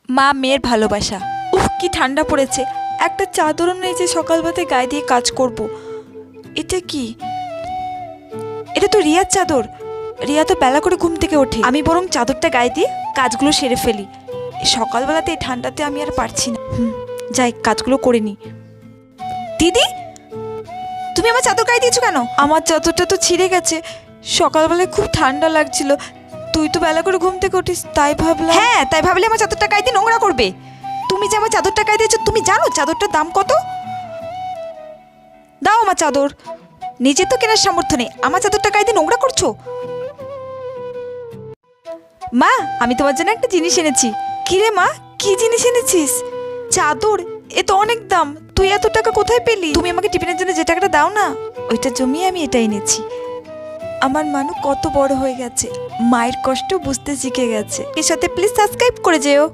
মা মেয়ের ভালোবাসা। উফ কি ঠান্ডা পড়েছে, একটা চাদরও নেই যে সকালবেলাতে গায়ে দিয়ে কাজ করব। এটা কি? এটা তো রিয়ার চাদর। রিয়া তো বেলা করে ঘুম থেকে ওঠে। আমি বরং চাদরটা গায়ে দিয়ে কাজগুলো সেরে ফেলি। সকালবেলাতে এই ঠান্ডাতে আমি আর পারছি না। যাই কাজগুলো করে নি। দিদি, তুমি আমার চাদর গায়ে দিয়েছো কেন? আমার চাদরটা তো ছিঁড়ে গেছে। সকালবেলায় খুব ঠান্ডা লাগছিল, তুই তো বেলা করে ঘুম থেকে উঠিস, তাই ভাবলাম। হ্যাঁ, তাই ভাবলে আমার চাদরটা গায়ে দিয়ে নোংরা করবে? তুমি যে আমার চাদরটা গায়ে দিয়েছো, তুমি জানো চাদরটার দাম কত? দাও আমার চাদর। নিজে তো কেনার সামর্থ্য নেই, আমার চাদরটা গায়ে দিয়ে নোংরা করছো। মা, আমি তোমার জন্য একটা জিনিস এনেছি। কি রে মা, কি জিনিস এনেছিস? চাদর? এ তো অনেক দাম, তুই এত টাকা কোথায় পেলি? তুমি আমাকে টিফিনের জন্য যে টাকাটা দাও না, ওইটা জমিয়ে আমি এটা এনেছি। আমার মানু কত বড় হয়ে গেছে, মায়ের কষ্ট বুঝতে শিখে গেছে। এর সাথে প্লিজ সাবস্ক্রাইব করে যেও।